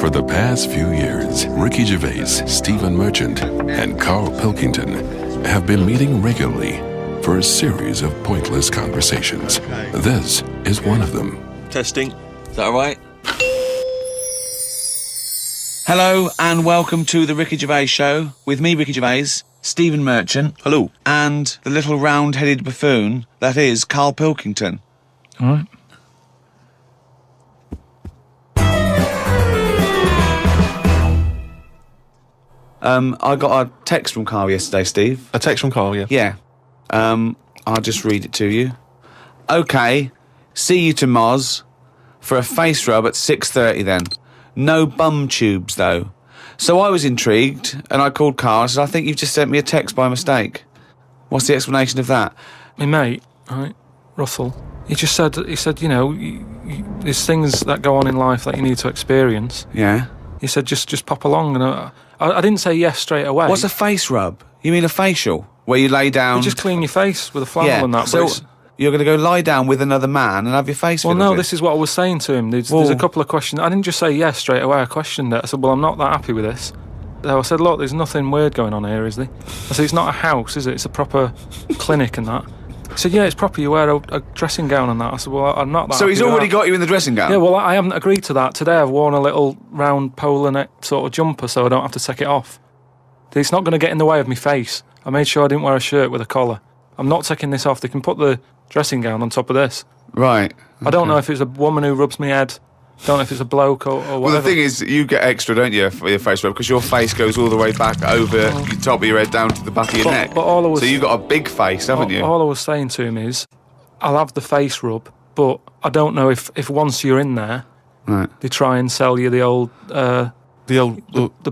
For the past few years, Ricky Gervais, Stephen Merchant, and Carl Pilkington have been meeting regularly for a series of pointless conversations. This is one of them. Testing. Is that all right? Hello and welcome to the Ricky Gervais Show with me, Ricky Gervais, Stephen Merchant. Hello. And the little round-headed buffoon that is Carl Pilkington. All right. I got a text from Carl yesterday, Steve. A text from Carl, yeah. Yeah. I'll just read it to you. OK, see you to Moz for a face rub at 6:30 then. No bum tubes, though. So I was intrigued, and I called Carl and said, I think you've just sent me a text by mistake. What's the explanation of that? My mate, right, Russell, he said, you know, there's things that go on in life that you need to experience. Yeah? He said, just pop along, and I didn't say yes straight away. What's a face rub? You mean a facial? Where you lay down... You just clean your face with a flannel and that. So you're going to go lie down with another man and have your face Well, fiddled no, in? This is what I was saying to him. There's a couple of questions. I didn't just say yes straight away. I questioned it. I said, well, I'm not that happy with this. So I said, look, there's nothing weird going on here, is there? I said, it's not a house, is it? It's a proper clinic and that. He said, yeah, it's proper. You wear a dressing gown and that. I said, well, I'm not that So he's happy with already that. got you in the dressing gown? Yeah, well, I haven't agreed to that. Today I've worn a little round polar neck sort of jumper so I don't have to take it off. It's not going to get in the way of my face. I made sure I didn't wear a shirt with a collar. I'm not taking this off. They can put the dressing gown on top of this. Right. Okay. I don't know if it's a woman who rubs my head. Don't know if it's a bloke or whatever. Well, the thing is, you get extra, don't you, for your face rub, because your face goes all the way back over the top of your head down to the back of your neck. But all I was, so you've got a big face, haven't you? All I was saying to him is, I'll have the face rub, but I don't know if once you're in there, right, they try and sell you the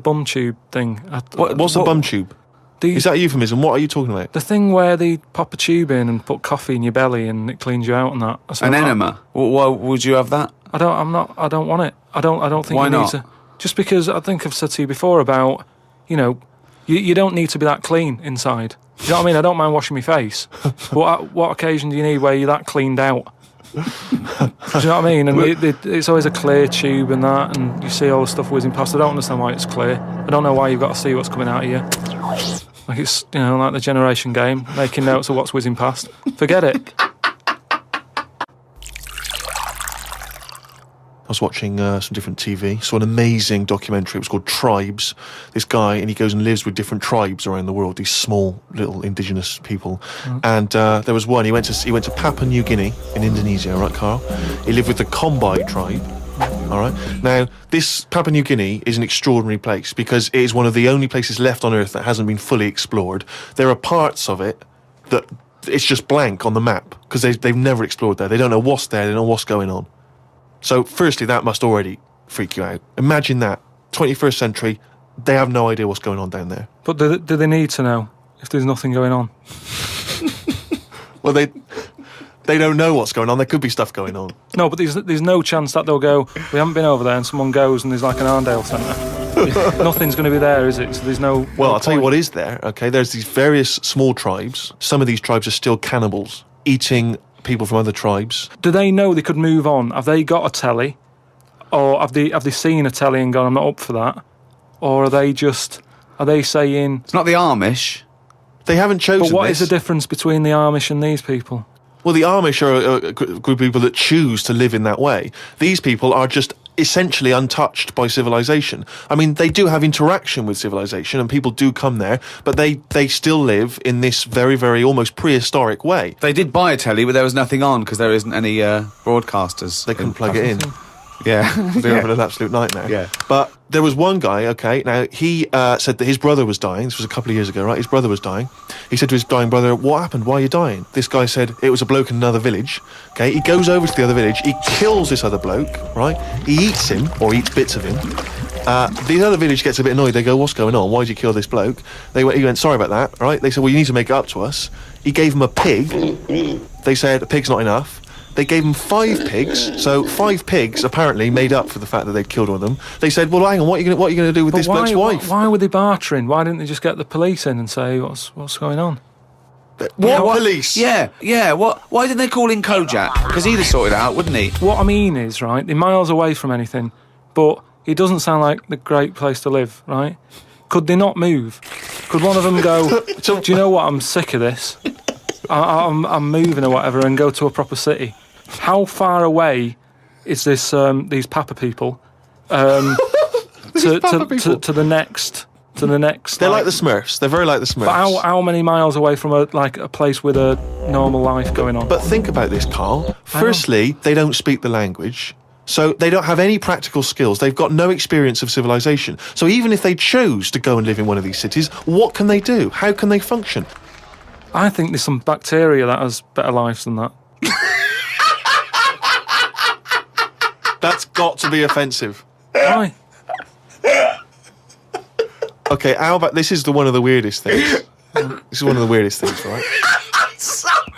bum tube thing. What's the bum tube? Is that a euphemism? What are you talking about? The thing where they pop a tube in and put coffee in your belly and it cleans you out and that. An enema? Why would you have that? I don't want it. I don't think Why you not? need to. Just because I think I've said to you before about, you know, you don't need to be that clean inside. You know what I mean? I don't mind washing my face. But what occasion do you need where you're that cleaned out? Do you know what I mean? And it's always a clear tube and that, and you see all the stuff whizzing past. I don't understand why it's clear. I don't know why you've got to see what's coming out of you. Like it's, you know, like the generation game, making notes of what's whizzing past. Forget it. I was watching some different TV, saw an amazing documentary. It was called Tribes. This guy, and he goes and lives with different tribes around the world, these small little indigenous people. And there was one, he went to Papua New Guinea in Indonesia, right, Carl? He lived with the Kombai tribe. All right. Now, this Papua New Guinea is an extraordinary place because it is one of the only places left on Earth that hasn't been fully explored. There are parts of it that it's just blank on the map because they've never explored there. They don't know what's there. They don't know what's going on. So, firstly, that must already freak you out. Imagine that. 21st century, they have no idea what's going on down there. But do they need to know if there's nothing going on? Well, they don't know what's going on. There could be stuff going on. No, but there's no chance that they'll go, we haven't been over there, and someone goes and there's like an Arndale centre. Nothing's going to be there, is it? So there's no... Well, no I'll tell you point. what is there, okay? There's these various small tribes. Some of these tribes are still cannibals, eating people from other tribes. Do they know they could move on? Have they got a telly? Or have they seen a telly and gone, I'm not up for that? Or are they saying... It's not the Amish. They haven't chosen But what this. is the difference between the Amish and these people? Well, the Amish are a group of people that choose to live in that way. These people are just essentially untouched by civilization. I mean, they do have interaction with civilization and people do come there, but they still live in this very, very almost prehistoric way. They did buy a telly, but there was nothing on because there isn't any broadcasters. They couldn't plug it in. Yeah. They're having an absolute nightmare. Yeah. But there was one guy, okay, now he said that his brother was dying. This was a couple of years ago, right? His brother was dying. He said to his dying brother, what happened? Why are you dying? This guy said it was a bloke in another village. Okay, he goes over to the other village. He kills this other bloke, right? He eats him, or eats bits of him. The other village gets a bit annoyed. They go, what's going on? Why did you kill this bloke? He went, sorry about that, right? They said, well, you need to make it up to us. He gave him a pig. They said, a pig's not enough. They gave him 5 pigs, so 5 pigs apparently made up for the fact that they'd killed one of them. They said, well, hang on, what are you going to do with this bloke's wife? Why were they bartering? Why didn't they just get the police in and say, what's going on? What police? Yeah. Why didn't they call in Kojak? Because he'd have sorted it out, wouldn't he? What I mean is, right, they're miles away from anything, but It doesn't sound like the great place to live, right? Could they not move? Could one of them go, do you know what, I'm sick of this. I'm moving or whatever, and go to a proper city. How far away is this? These Papa people, to the next. They're like the Smurfs. They're very like the Smurfs. But how many miles away from a place with a normal life going on? But think about this, Carl. Firstly, they don't speak the language, so they don't have any practical skills. They've got no experience of civilization. So even if they chose to go and live in one of these cities, what can they do? How can they function? I think there's some bacteria that has better lives than that. That's got to be offensive. Why? Okay, how about this is one of the weirdest things. This is one of the weirdest things, right? Sorry.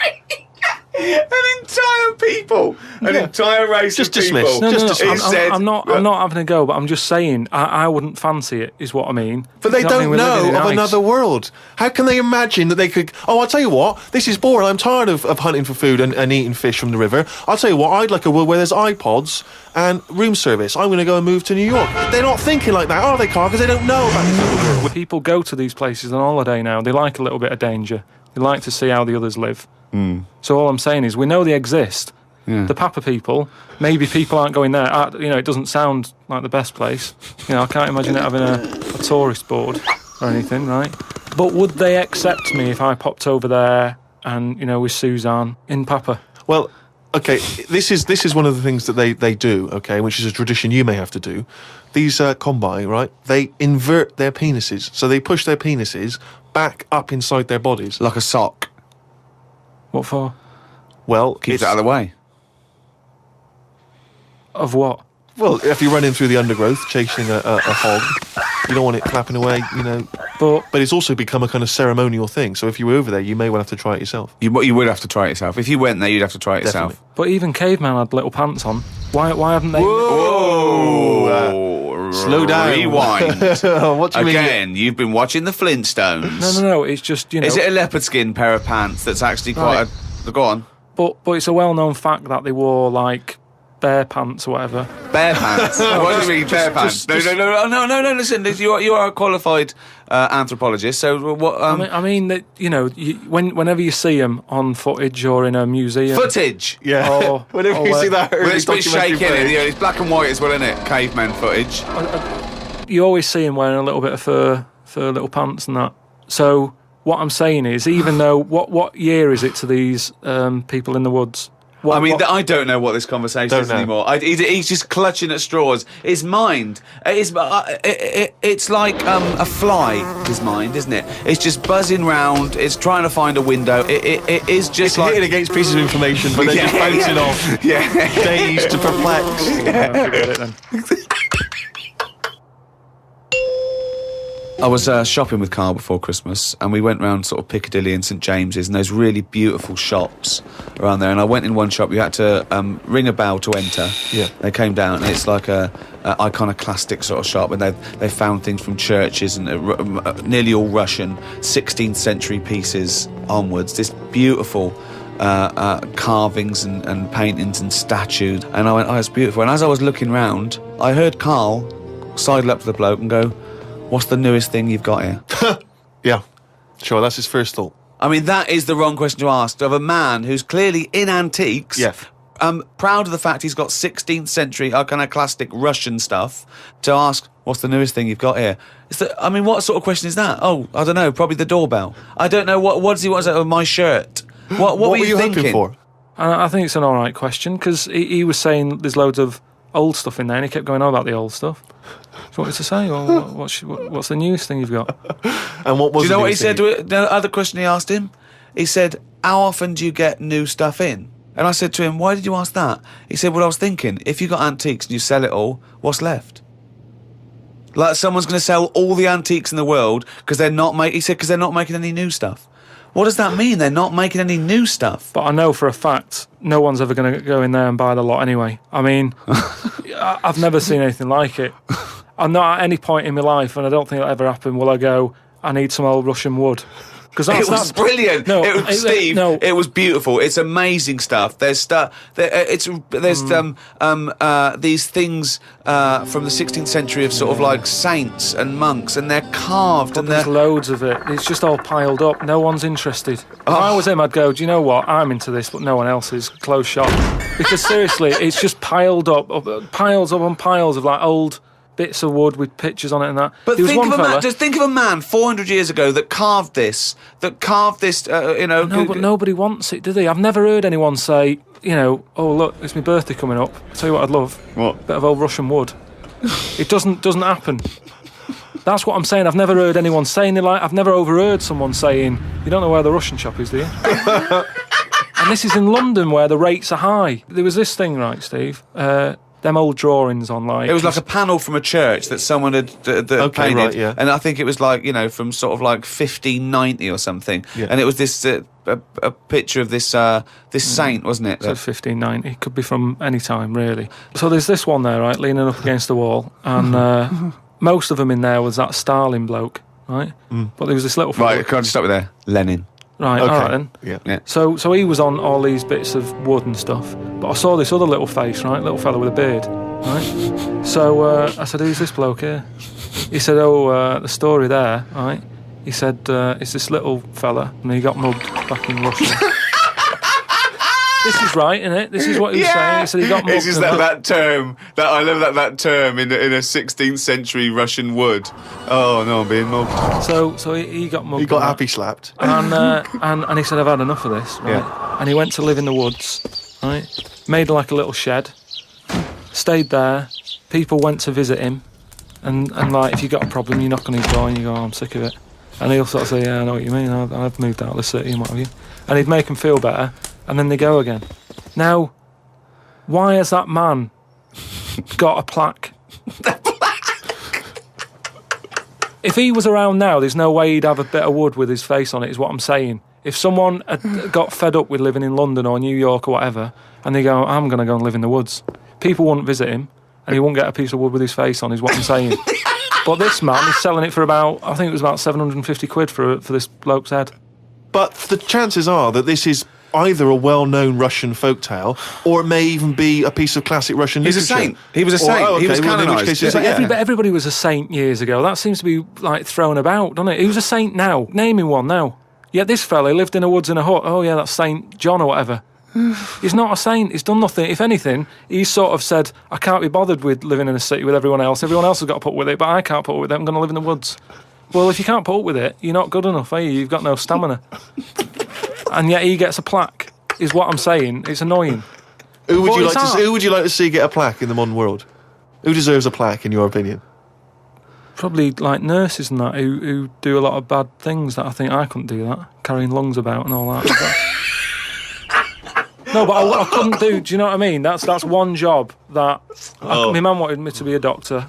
An entire race Just of people. dismiss. No, Just dismiss. I'm not having a go, but I'm just saying I wouldn't fancy it, is what I mean. But they You know what I don't mean? We're living know in of ice. another world. How can they imagine that they could... Oh, I'll tell you what, this is boring. I'm tired of hunting for food and eating fish from the river. I'll tell you what, I'd like a world where there's iPods and room service. I'm going to go and move to New York. They're not thinking like that, are they, Carl? Because they don't know about this other world. People go to these places on holiday now. They like a little bit of danger. They like to see how the others live. So all I'm saying is we know they exist. The Papa people, maybe people aren't going there. It doesn't sound like the best place. I can't imagine it having a tourist board or anything, right? But would they accept me if I popped over there and, with Suzanne in Papa? Well, okay, this is one of the things that they do, okay, which is a tradition you may have to do. These Kombai, right, they invert their penises. So they push their penises back up inside their bodies. Like a sock. What for? Well, Keeps it out of the way. Of what? Well, if you're running through the undergrowth chasing a hog, you don't want it flapping away, But it's also become a kind of ceremonial thing. So if you were over there, you may well have to try it yourself. You would have to try it yourself. If you went there, you'd have to try it yourself. Definitely. But even caveman had little pants on. Why haven't they? Whoa! Slow down. Rewind. What do you mean? Again, you've been watching the Flintstones. No. It's just Is it a leopard skin pair of pants that's actually quite a... Go on. But it's a well-known fact that they wore like bear pants or whatever. Bare pants. What do you mean, bare pants? No. Listen, you are a qualified anthropologist. So what? I mean that whenever you see them on footage or in a museum, footage. Yeah. Or- Whenever or you see what- that early It's a bit documentary shaky, footage. it's black and white as well, isn't it? Caveman footage. you always see them wearing a little bit of fur little pants and that. So what I'm saying is, even though what year is it to these people in the woods? I don't know what this conversation is anymore. He's just clutching at straws. His mind, it's like a fly. His mind, isn't it? It's just buzzing round. It's trying to find a window. It is just It's like hitting against pieces of information, but then just bouncing off. Yeah. Dazed to perplexed. Forget it then. I was shopping with Carl before Christmas, and we went round sort of Piccadilly and St James's, and there's really beautiful shops around there. And I went in one shop. You had to ring a bell to enter. Yeah. They came down, and it's like a iconoclastic sort of shop, and they found things from churches and nearly all Russian 16th century pieces onwards. This beautiful carvings and paintings and statues. And I went, oh, it's beautiful. And as I was looking round, I heard Carl sidle up to the bloke and go, what's the newest thing you've got here? Yeah, sure, that's his first thought. I mean, that is the wrong question to ask of a man who's clearly in antiques. Yeah. Proud of the fact he's got 16th century iconoclastic Russian stuff, to ask, what's the newest thing you've got here? What sort of question is that? Oh, I don't know, probably the doorbell. I don't know, what does he want to say? Oh, my shirt. What were you thinking? hoping for? I think it's an all right question, because he was saying there's loads of old stuff in there, and he kept going on about the old stuff. Do you want me to say, or what's the newest thing you've got? And what was? Do you know what he newest said? thing? The other question he asked him? He said, how often do you get new stuff in? And I said to him, why did you ask that? He said, well, I was thinking, if you got antiques and you sell it all, what's left? Like someone's going to sell all the antiques in the world because they're not making any new stuff. What does that mean? They're not making any new stuff. But I know for a fact no one's ever going to go in there and buy the lot anyway. I mean, I've never seen anything like it. I'm not at any point in my life, and I don't think it'll ever happen, will I go, I need some old Russian wood. Because It was brilliant. No, it was, Steve. no. It was beautiful. It's amazing stuff. There's stuff. There's these things from the 16th century of sort of like saints and monks, and they're carved But and there's they're. loads of it. It's just all piled up. No one's interested. If Oh. I was him, I'd go, do you know what? I'm into this, but no one else is. Close shop. Because seriously, it's just piled up, piles on piles of like old bits of wood with pictures on it and that. But There was think one of a man. fella- Just think of a man 400 years ago that carved this. No, but nobody wants it, do they? I've never heard anyone say, oh look, it's my birthday coming up. I'll tell you what I'd love. What? Bit of old Russian wood. It doesn't happen. That's what I'm saying. I've never heard anyone saying it. Like, I've never overheard someone saying, you don't know where the Russian shop is, do you? And this is in London where the rates are high. There was this thing, right, Steve? Them old drawings on like... It was like a panel from a church that someone had painted, right, yeah. and I think it was like from sort of like 1590 or something. Yeah. And it was this a picture of this saint, wasn't it? So 1590. It could be from any time, really. So there's this one there, right, leaning up against the wall, and most of them in there was that Stalin bloke, right? But there was this little fella. Right, can I just stop you there? Lenin. Right, Okay. all right then. Yeah. Yeah. So he was on all these bits of wood and stuff, but I saw this other little face, right, little fella with a beard, right? So I said, who's this bloke here? He said, the story there, right? He said, it's this little fella, and he got mugged back in Russia. This is right, isn't it? This is what he was saying. He said he got mugged. It's just that term that I love that term in a 16th century Russian wood. Oh no, I'm being mugged. So he got mugged. He got and happy slapped. and he said, I've had enough of this, right? Yeah. And he went to live in the woods, right? Made like a little shed, stayed there. People went to visit him, and like, if you got a problem, you knock on his door and you go, I'm sick of it. And he'll sort of say, yeah, I know what you mean, I've moved out of the city and what have you. And he'd make them feel better, and then they go again. Now, why has that man got a plaque? If he was around now, there's no way he'd have a bit of wood with his face on it, is what I'm saying. If someone had got fed up with living in London or New York or whatever, and they go, I'm going to go and live in the woods, people wouldn't visit him, and he wouldn't get a piece of wood with his face on, is what I'm saying. But this man is selling it for about, I think it was about 750 quid for this bloke's head. But the chances are that this is either a well-known Russian folktale, or it may even be a piece of classic Russian He's a literature. saint. He was a saint. He was well, in which canonised. case it's Yeah. like, Everybody was a saint years ago. That seems to be like thrown about, doesn't it? Who's a saint now? Name him one now. Yet this fella lived in the woods in a hut. Oh yeah, that's Saint John or whatever. He's not a saint. He's done nothing. If anything, he's sort of said, I can't be bothered with living in a city with everyone else. Everyone else has got to put up with it, but I can't put up with it. I'm going to live in the woods. Well, if you can't put up with it, you're not good enough, are you? You've got no stamina. And yet he gets a plaque, is what I'm saying. It's annoying. Who would What you is like to that? see, who would you like to see get a plaque in the modern world? Who deserves a plaque, in your opinion? Probably like nurses and that who do a lot of bad things that I think I couldn't do that. Carrying lungs about and all that. No, but I couldn't do you know what I mean? That's one job that... my mum wanted me to be a doctor.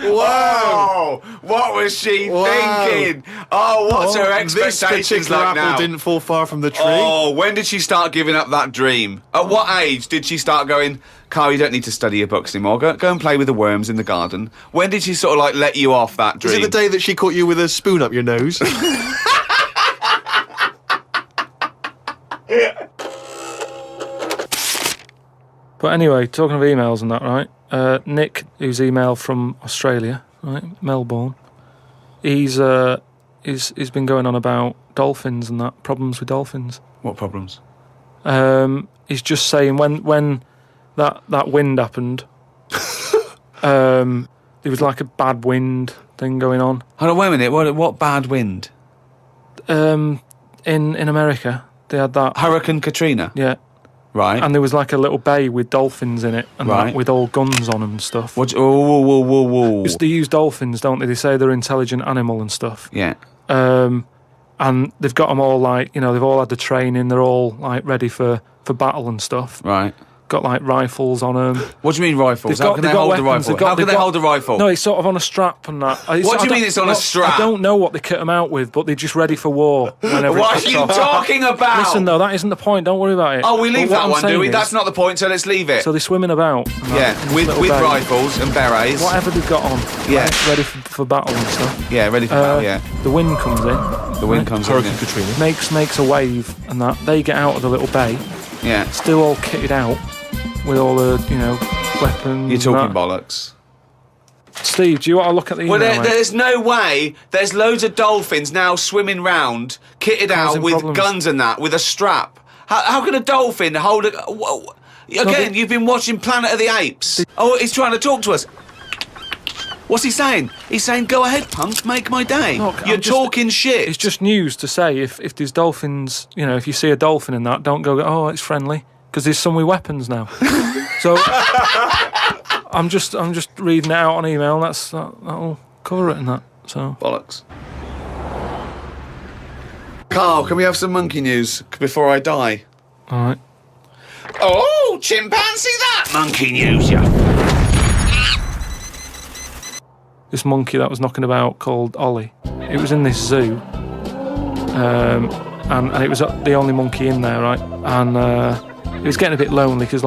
Whoa! What was she thinking? Oh, what's her This expectations particular like apple now? didn't fall far from the tree. Oh, when did she start giving up that dream? At what age did she start going, Carl, you don't need to study your books anymore. Go and play with the worms in the garden. When did she sort of like let you off that Is dream? it the day that she caught you with a spoon up your nose? But anyway, talking of emails and that, right? Nick, who's emailed from Australia, right, Melbourne, he's been going on about dolphins and that, problems with dolphins. What problems? He's just saying when that wind happened, there was like a bad wind thing going on. Hold on, wait a minute. What bad wind? In America, they had that. Hurricane Katrina. Yeah. Right. And there was like a little bay with dolphins in it, and Right. that, with all guns on them and stuff. What? Whoa. They use dolphins, don't they? They say they're an intelligent animal and stuff. Yeah. And they've got them all like, they've all had the training. They're all like ready for battle and stuff. Right. Got like rifles on them. What do you mean rifles? They've How can they they've got hold the weapons, rifle? How can they hold the rifle? No, it's sort of on a strap and that. What do you mean it's on a strap? I don't know what they kit them out with, but they're just ready for war. Whenever What it are kicks you off. talking about? Listen, though, that isn't the point. Don't worry about it. Oh, we leave But what that I'm one, do saying we? is- That's not the point, so let's leave it. So they're swimming about. and that, Yeah, in with this little bay. rifles and berets. Whatever they've got on. Yeah. Ready for battle and stuff. Yeah, ready for battle, yeah. The wind comes in. The wind comes in. Hurricane Katrina. makes a wave, and that they get out of the little bay, Yeah. still all kitted out with all the weapons. You're talking and that. bollocks. Steve, do you want to look at the email? Well, mate? there's no way. There's loads of dolphins now swimming round, kitted out Causing with problems. guns and that, with a strap. How can a dolphin hold a... Whoa. Again, you've been watching Planet of the Apes. Oh, he's trying to talk to us. What's he saying? He's saying, go ahead, punk, make my day. Look, You're I'm just- talking shit. It's just news to say if there's dolphins, if you see a dolphin in that, don't go, oh, it's friendly, because there's some with weapons now. So I'm just reading it out on email. And that'll cover it and that. So Bollocks. Carl, can we have some monkey news before I die? all right. Oh, chimpanzee that! Monkey news, yeah. This monkey that was knocking about called Ollie. It was in this zoo, and it was the only monkey in there, right? And it was getting a bit lonely because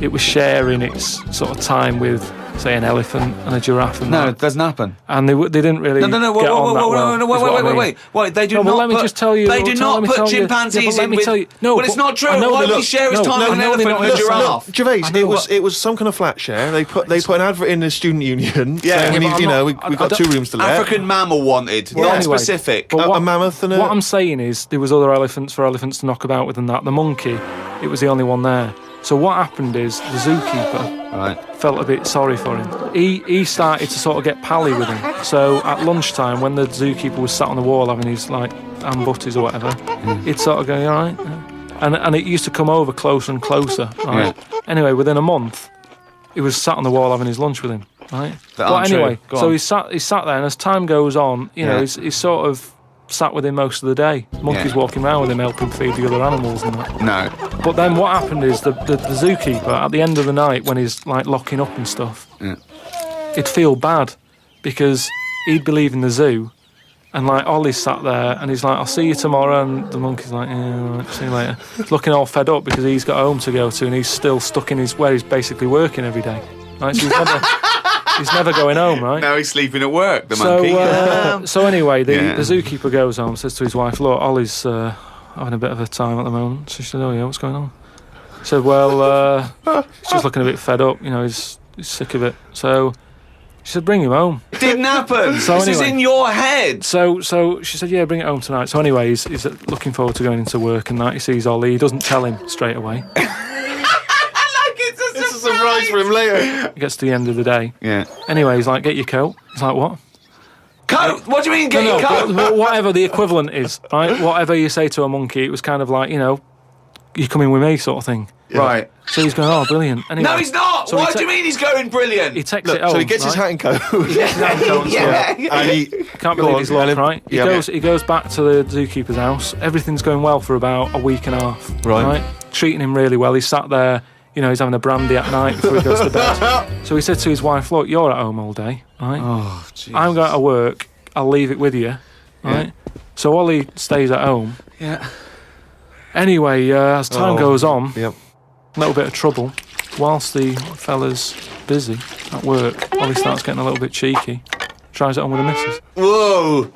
it was sharing its sort of time with, say, an elephant and a giraffe and No, that. it doesn't happen. And they didn't really No, get on that well. Wait, they do No, but not let me put, just tell you. They do not put chimpanzees in with... No, well, it's but not true. I know Why they would he don't- share his no, time no, with an I know they elephant don't and a listen. giraffe? Gervais, I know it was some kind of flat share. They put an advert in the student union. Yeah. saying we Yeah, need, but we've got 2 rooms to let. African mammal wanted, Well, not anyway, specific. but a mammoth and a... What I'm saying is there was other elephants for elephants to knock about with than that. The monkey, it was the only one there. So what happened is the zookeeper Right. felt a bit sorry for him. He started to sort of get pally with him. So at lunchtime, when the zookeeper was sat on the wall having his ham butties or whatever, he'd sort of go, "You all right?" And it used to come over closer and closer. Right. Anyway, within a month, he was sat on the wall having his lunch with him. Right. That But aren't true. anyway, Go so on. he sat there, and as time goes on, Yeah. he's sort of sat with him most of the day. Monkeys Yeah. walking around with him, helping feed the other animals and that. No. But then what happened is the zookeeper, at the end of the night, when he's locking up and stuff, Yeah. he'd feel bad because he'd be leaving the zoo, and Ollie's sat there, and he's like, "I'll see you tomorrow," and the monkey's like, "Yeah, all right, see you later." He's looking all fed up because he's got home to go to, and he's still stuck in where he's basically working every day. Right, so he's never going home, right? Now he's sleeping at work, the monkey. So anyway, the Yeah. zookeeper goes home, says to his wife, "Look, Ollie's having a bit of a time at the moment." So she said, "Oh yeah, what's going on?" He said, "Well, he's just looking a bit fed up. He's sick of it." So she said, "Bring him home." It didn't happen. So this is anyway. in your head. So she said, "Yeah, bring it home tonight." So anyway, he's looking forward to going into work, and that he sees Ollie. He doesn't tell him straight away. It's a surprise for him later. He gets to the end of the day. Yeah. Anyway, he's like, "Get your coat." He's like, "What?" Coat? What do you mean, get your coat? but whatever the equivalent is, right? Whatever you say to a monkey, it was kind of like, "You coming with me," sort of thing. Right. So he's going, "Oh, brilliant." Anyway, No, he's not. So Why he do you mean he's going brilliant? He takes Look, it home. so he gets his right? hat and coat. yeah. And he Can't Go believe on, his luck, Ellen. right? He Yeah. goes back to the zookeeper's house. Everything's going well for about a week and a half. Right. Treating him really well. He's sat there, he's having a brandy at night before he goes to bed. So he said to his wife, "Look, you're at home all day, right? Oh, jeez. I'm going to work. I'll leave it with you, right?" So Ollie stays at home. Yeah. Anyway, as time goes on, Yep. a little bit of trouble. Whilst the fella's busy at work, Ollie starts getting a little bit cheeky. Tries it on with the missus. Whoa.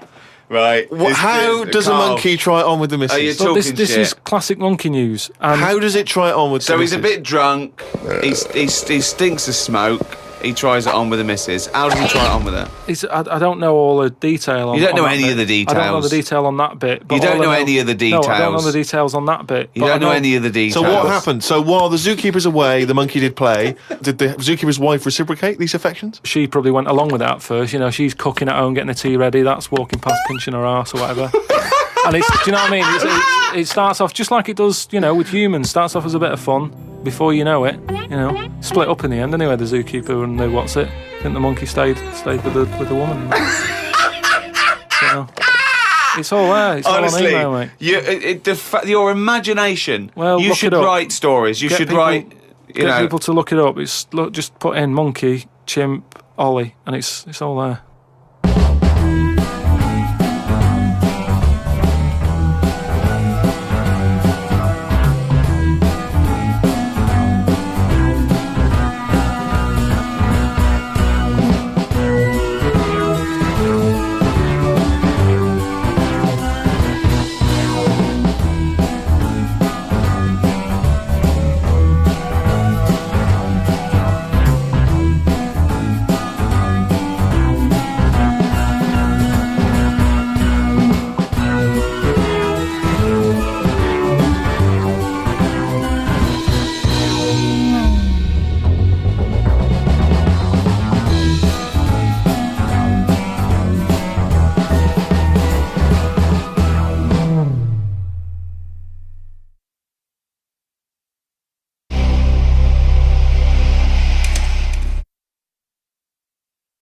Right. How does a Carl, monkey try it on with the missus? Are you But this talking shit? is classic monkey news. And How does it try it on with So the he's a missus? bit drunk. He stinks of smoke. He tries it on with the missus. How does he try it on with her? I don't know all the detail on You don't know on that any bit. of the I don't know the details. detail on that bit. But You don't all I know any of the No, I don't know details. the details on that bit. You but I don't know any of the details. So what happened? So while the zookeeper's away, the monkey did play. Did the zookeeper's wife reciprocate these affections? She probably went along with it at first. She's cooking at home, getting the tea ready. That's walking past, pinching her arse or whatever. And do you know what I mean? It starts off just like it does, with humans. Starts off as a bit of fun. Before you know it, split up in the end. Anyway, the zookeeper and the what's it? I think the monkey stayed with the woman. So, it's all there. It's Honestly, all on email, mate. your imagination. Well, you look should it up. write stories. You Get should people- write. Get people to look it up. Just put in monkey, chimp, Ollie, and it's all there.